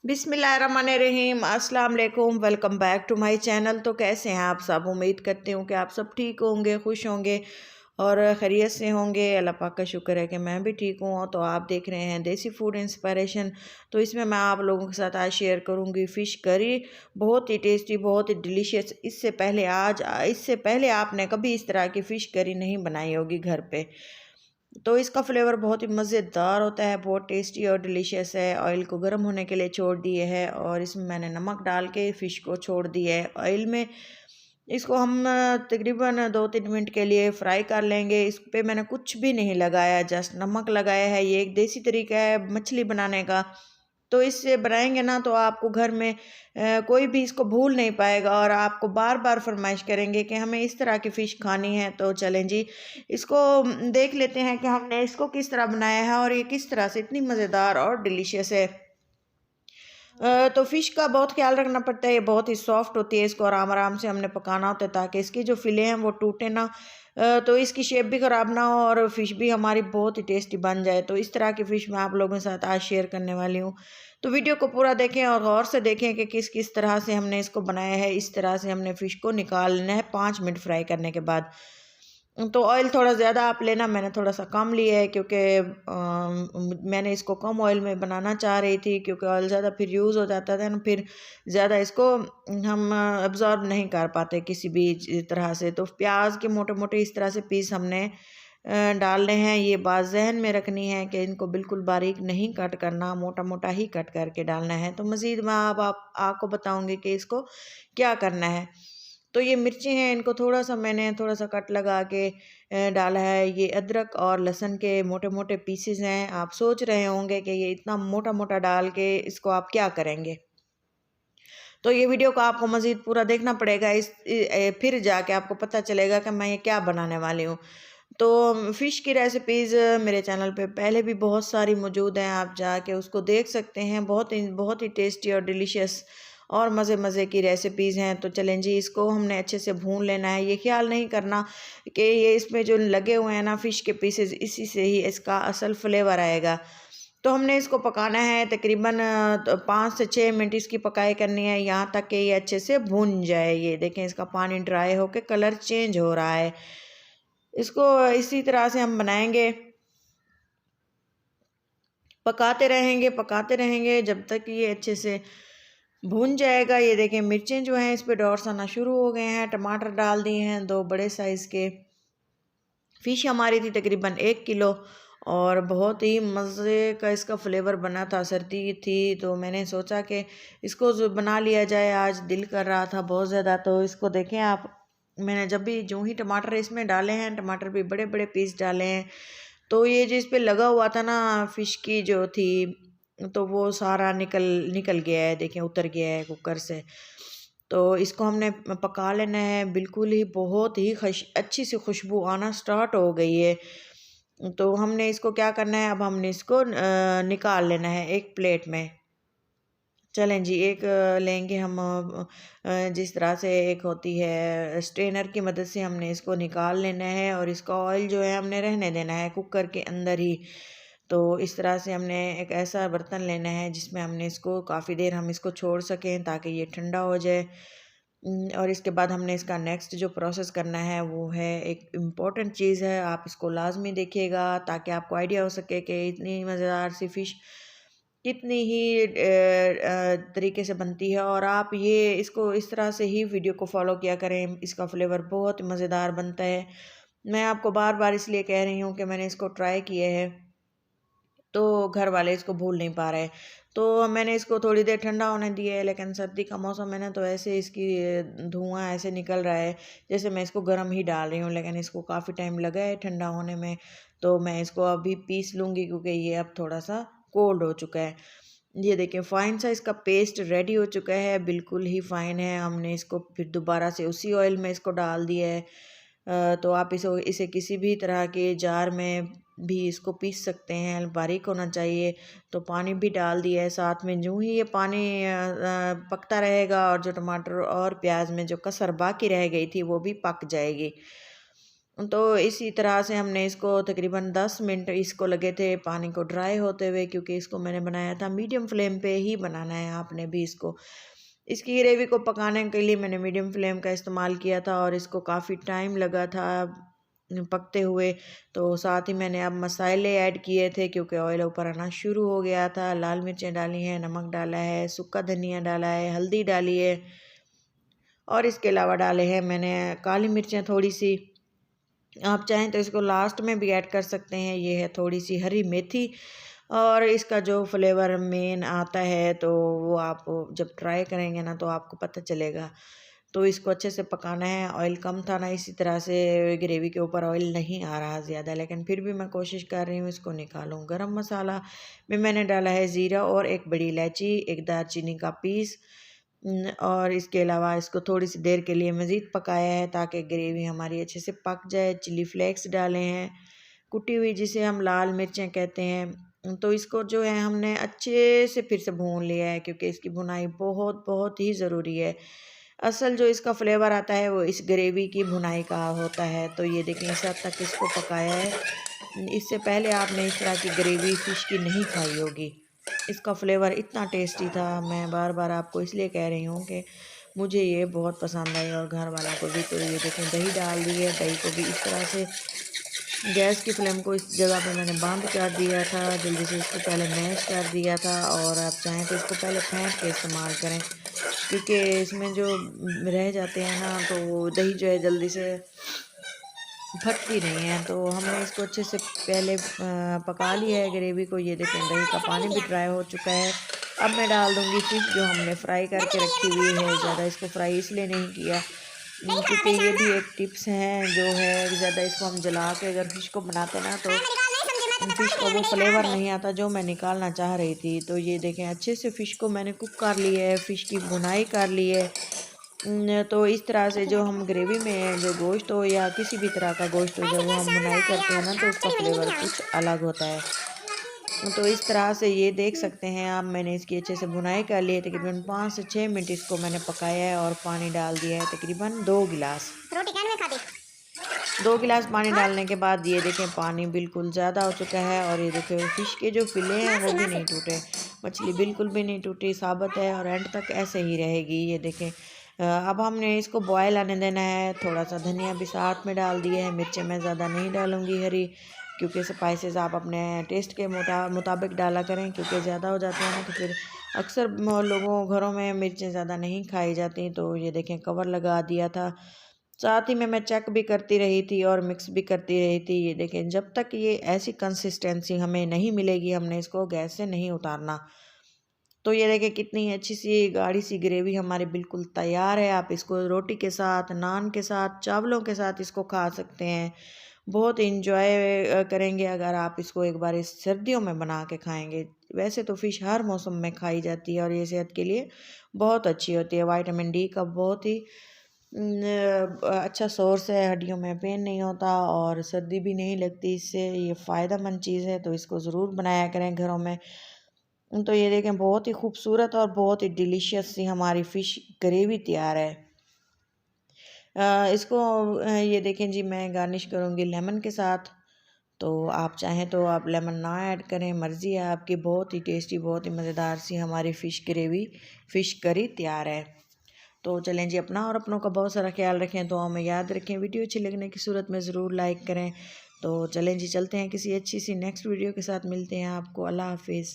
बिस्मिल्लाहिर्रहमानिर्रहीम अस्सलाम वालेकुम। Welcome back to my channel. तो कैसे हैं आप सब? उम्मीद करती हूँ कि आप सब ठीक होंगे, खुश होंगे और खैरियत से होंगे। अल्लाह पाक का शुक्र है कि मैं भी ठीक हूँ। तो आप देख रहे हैं देसी फूड इंस्पायरेशन। तो इसमें मैं आप लोगों के साथ आज शेयर करूँगी फ़िश करी। बहुत ही टेस्टी, बहुत ही डिलीशियस। इससे पहले आपने कभी इस तरह की फ़िश करी नहीं बनाई होगी घर पे। तो इसका फ्लेवर बहुत ही मज़ेदार होता है, बहुत टेस्टी और डिलीशियस है। ऑयल को गर्म होने के लिए छोड़ दिए है और इसमें मैंने नमक डाल के फ़िश को छोड़ दिया है ऑयल में। इसको हम तकरीबन 2-3 मिनट के लिए फ्राई कर लेंगे। इस पे मैंने कुछ भी नहीं लगाया, जस्ट नमक लगाया है। ये एक देसी तरीका है मछली बनाने का। तो इससे बनाएंगे ना तो आपको घर में कोई भी इसको भूल नहीं पाएगा और आपको बार बार फरमाइश करेंगे कि हमें इस तरह की फ़िश खानी है। तो चलें जी, इसको देख लेते हैं कि हमने इसको किस तरह बनाया है और ये किस तरह से इतनी मज़ेदार और डिलीशियस है। तो फ़िश का बहुत ख्याल रखना पड़ता है, ये बहुत ही सॉफ्ट होती है। इसको आराम आराम से हमने पकाना होता है ताकि इसकी जो फ़िले हैं वो टूटे ना। तो इसकी शेप भी ख़राब ना हो और फ़िश भी हमारी बहुत ही टेस्टी बन जाए। तो इस तरह की फ़िश मैं आप लोगों के साथ आज शेयर करने वाली हूँ। तो वीडियो को पूरा देखें और गौर से देखें कि किस किस तरह से हमने इसको बनाया है। इस तरह से हमने फ़िश को निकाल लेना है 5 मिनट फ्राई करने के बाद। तो ऑयल थोड़ा ज़्यादा आप लेना, मैंने थोड़ा सा कम लिया है क्योंकि मैंने इसको कम ऑयल में बनाना चाह रही थी, क्योंकि ऑयल ज़्यादा फिर यूज़ हो जाता था ना, फिर ज़्यादा इसको हम अब्ज़ॉर्ब नहीं कर पाते किसी भी तरह से। तो प्याज के मोटे मोटे इस तरह से पीस हमने डालने हैं। ये बात जहन में रखनी है कि इनको बिल्कुल बारीक नहीं कट करना, मोटा मोटा ही कट करके डालना है। तो मज़ीद मैं अब आपको बताऊँगी कि इसको क्या करना है। तो ये मिर्चें हैं, इनको थोड़ा-सा मैंने थोड़ा-सा कट लगा के डाला है। ये अदरक और लहसुन के मोटे-मोटे पीसेज़ हैं। आप सोच रहे होंगे कि ये इतना मोटा-मोटा डाल के इसको आप क्या करेंगे? तो ये वीडियो को आपको मज़ीद पूरा देखना पड़ेगा। फिर जाके आपको पता चलेगा कि मैं ये क्या बनाने वाली हूँ। तो फ़िश की रेसिपीज़ मेरे चैनल पे पहले भी बहुत सारी मौजूद हैं, आप जाके उसको देख सकते हैं। बहुत ही टेस्टी और डिलीशियस और मज़े-मज़े की रेसिपीज़ हैं। तो चलें जी, इसको हमने अच्छे से भून लेना है। ये ख़्याल नहीं करना कि ये इसमें जो लगे हुए हैं ना फ़िश के पीसेज़, इसी से ही इसका असल फ्लेवर आएगा। तो हमने इसको पकाना है तकरीबन 5 से 6 मिनट इसकी पकाई करनी है, यहाँ तक कि ये अच्छे से भुन जाए। ये देखें, इसका पानी ड्राई होके कलर चेंज हो रहा है। इसको इसी तरह से हम बनाएंगे, पकाते रहेंगे जब तक ये अच्छे से भून जाएगा। ये देखें, मिर्चें जो हैं इस पे डॉट्स आना शुरू हो गए हैं। टमाटर डाल दिए हैं 2 बड़े साइज़ के। फ़िश हमारी थी तकरीबन 1 किलो और बहुत ही मज़े का इसका फ्लेवर बना था। सर्दी थी तो मैंने सोचा कि इसको जो बना लिया जाए, आज दिल कर रहा था बहुत ज़्यादा। तो इसको देखें आप, मैंने जब भी जो ही टमाटर इसमें डाले हैं, टमाटर भी बड़े बड़े पीस डाले हैं। तो ये जो इस पे लगा हुआ था ना फ़िश की जो थी, तो वो सारा निकल निकल गया है। देखें, उतर गया है कुकर से। तो इसको हमने पका लेना है। बिल्कुल ही बहुत ही अच्छी सी खुशबू आना स्टार्ट हो गई है। तो हमने इसको क्या करना है, अब हमने इसको निकाल लेना है एक प्लेट में। चलें जी, एक लेंगे हम जिस तरह से एक होती है स्ट्रेनर की मदद से हमने इसको निकाल लेना है और इसका ऑयल जो है हमने रहने देना है कुकर के अंदर ही। तो इस तरह से हमने एक ऐसा बर्तन लेना है जिसमें हमने इसको काफ़ी देर हम इसको छोड़ सकें ताकि ये ठंडा हो जाए। और इसके बाद हमने इसका नेक्स्ट जो प्रोसेस करना है वो है एक इम्पॉर्टेंट चीज़ है, आप इसको लाज़मी देखिएगा ताकि आपको आइडिया हो सके कि इतनी मज़ेदार सी फ़िश कितनी ही तरीके से बनती है। और आप ये इसको इस तरह से ही वीडियो को फॉलो किया करें, इसका फ्लेवर बहुत मज़ेदार बनता है। मैं आपको बार बार इसलिए कह रही हूँ कि मैंने इसको ट्राई किए है, तो घर वाले इसको भूल नहीं पा रहे। तो मैंने इसको थोड़ी देर ठंडा होने दिया है, लेकिन सर्दी का मौसम है ना, तो ऐसे इसकी धुआं ऐसे निकल रहा है जैसे मैं इसको गर्म ही डाल रही हूँ, लेकिन इसको काफ़ी टाइम लगा है ठंडा होने में। तो मैं इसको अभी पीस लूँगी क्योंकि ये अब थोड़ा सा कोल्ड हो चुका है। ये देखिए, फ़ाइन सा इसका पेस्ट रेडी हो चुका है, बिल्कुल ही फ़ाइन है। हमने इसको फिर दोबारा से उसी ऑयल में इसको डाल दिया है। तो आप इसे किसी भी तरह के जार में भी इसको पीस सकते हैं, बारीक होना चाहिए। तो पानी भी डाल दिया है साथ में। यूँ ही ये पानी पकता रहेगा और जो टमाटर और प्याज में जो कसर बाकी रह गई थी वो भी पक जाएगी। तो इसी तरह से हमने इसको तकरीबन 10 मिनट इसको लगे थे पानी को ड्राई होते हुए, क्योंकि इसको मैंने बनाया था मीडियम फ्लेम पे ही बनाना है आपने भी इसको। इसकी ग्रेवी को पकाने के लिए मैंने मीडियम फ्लेम का इस्तेमाल किया था और इसको काफ़ी टाइम लगा था पकते हुए। तो साथ ही मैंने अब मसाले ऐड किए थे, क्योंकि ऑयल ऊपर आना शुरू हो गया था। लाल मिर्चें डाली हैं, नमक डाला है, सूखा धनिया डाला है, हल्दी डाली है और इसके अलावा डाले हैं मैंने काली मिर्चें थोड़ी सी। आप चाहें तो इसको लास्ट में भी ऐड कर सकते हैं। ये है थोड़ी सी हरी मेथी और इसका जो फ्लेवर मेन आता है तो वो आप जब ट्राई करेंगे ना तो आपको पता चलेगा। तो इसको अच्छे से पकाना है। ऑयल कम था ना, इसी तरह से ग्रेवी के ऊपर ऑयल नहीं आ रहा ज़्यादा, लेकिन फिर भी मैं कोशिश कर रही हूँ इसको निकालूँ। गरम मसाला में मैंने डाला है ज़ीरा और एक बड़ी इलायची, एक दालचीनी का पीस और इसके अलावा इसको थोड़ी सी देर के लिए मज़ीद पकाया है ताकि ग्रेवी हमारी अच्छे से पक जाए। चिली फ्लेक्स डाले हैं कुटी हुई, जिसे हम लाल मिर्चें कहते हैं। तो इसको जो है हमने अच्छे से फिर से भून लिया है, क्योंकि इसकी भुनाई बहुत बहुत ही ज़रूरी है। असल जो इसका फ्लेवर आता है वो इस ग्रेवी की भुनाई का होता है। तो ये देखें इस हद तक इसको पकाया है। इससे पहले आपने इस तरह की ग्रेवी फ़िश की नहीं खाई होगी। इसका फ्लेवर इतना टेस्टी था, मैं बार बार आपको इसलिए कह रही हूँ कि मुझे ये बहुत पसंद आई और घर वालों को भी। तो ये देखें दही डाल दी है, दही को भी इस तरह से गैस की फ्लेम को इस जगह पे मैंने बंद कर दिया था। जल्दी से इसको पहले मैश कर दिया था और आप चाहें तो इसको पहले फेंट के इस्तेमाल करें, क्योंकि इसमें जो रह जाते हैं ना तो वो दही जो है जल्दी से फटती नहीं है। तो हमने इसको अच्छे से पहले पका लिया है ग्रेवी को। ये देखें दही का पानी भी ड्राई हो चुका है। अब मैं डाल दूँगी फ़िश जो हमने फ्राई करके रखी हुई है। ज़्यादा इसको फ्राई इसलिए नहीं किया क्योंकि ये भी एक टिप्स है जो है, ज़्यादा इसको हम जला के अगर फ़िश को बनाते ना तो फ़िश का वो फ्लेवर नहीं आता जो मैं निकालना चाह रही थी। तो ये देखें अच्छे से फ़िश को मैंने कुक कर लिया है, फ़िश की भुनाई कर ली है। तो इस तरह से जो हम ग्रेवी में जो गोश्त हो या किसी भी तरह का गोश्त हो, जब वो हम भुनाई करते हैं ना तो उसका फ्लेवर कुछ अलग होता है। तो इस तरह से ये देख सकते हैं आप, मैंने इसकी अच्छे से भुनाई कर ली है। तकरीबन 5 से 6 मिनट इसको मैंने पकाया है और पानी डाल दिया है तकरीबन 2 गिलास। 2 गिलास पानी डालने के बाद ये देखें पानी बिल्कुल ज़्यादा हो चुका है और ये देखें फ़िश के जो फिले हैं वो भी नहीं टूटे, मछली बिल्कुल भी नहीं टूटी, साबित है और एंड तक ऐसे ही रहेगी। ये देखें अब हमने इसको बॉयल आने देना है। थोड़ा सा धनिया भी साथ में डाल दिया है। मिर्चें मैं ज़्यादा नहीं डालूँगी हरी, क्योंकि स्पाइसेस आप अपने टेस्ट के मुताबिक डाला करें, क्योंकि ज़्यादा हो जाते हैं ना तो फिर अक्सर लोगों घरों में मिर्चें ज़्यादा नहीं खाई जाती। तो ये देखें कवर लगा दिया था, साथ ही में मैं चेक भी करती रही थी और मिक्स भी करती रही थी। ये देखें जब तक ये ऐसी कंसिस्टेंसी हमें नहीं मिलेगी हमने इसको गैस से नहीं उतारना। तो ये देखें कितनी अच्छी सी गाढ़ी सी ग्रेवी हमारी बिल्कुल तैयार है। आप इसको रोटी के साथ, नान के साथ, चावलों के साथ इसको खा सकते हैं। बहुत इंजॉय करेंगे अगर आप इसको एक बार इस सर्दियों में बना के खाएंगे। वैसे तो फ़िश हर मौसम में खाई जाती है और ये सेहत के लिए बहुत अच्छी होती है। विटामिन डी का बहुत ही अच्छा सोर्स है, हड्डियों में पेन नहीं होता और सर्दी भी नहीं लगती इससे। ये फ़ायदेमंद चीज़ है, तो इसको ज़रूर बनाया करें घरों में। तो ये देखें बहुत ही खूबसूरत और बहुत ही डिलीशियस सी हमारी फ़िश ग्रेवी तैयार है। इसको ये देखें जी मैं गार्निश करूँगी लेमन के साथ। तो आप चाहें तो आप लेमन ना ऐड करें, मर्ज़ी है आपकी। बहुत ही टेस्टी, बहुत ही मज़ेदार सी हमारी फ़िश ग्रेवी, फ़िश करी तैयार है। तो चलें जी, अपना और अपनों का बहुत सारा ख्याल रखें, दुआ में याद रखें। वीडियो अच्छी लगने की सूरत में ज़रूर लाइक करें। तो चलें जी, चलते हैं किसी अच्छी सी नेक्स्ट वीडियो के साथ मिलते हैं आपको। अल्लाह हाफ़िज़।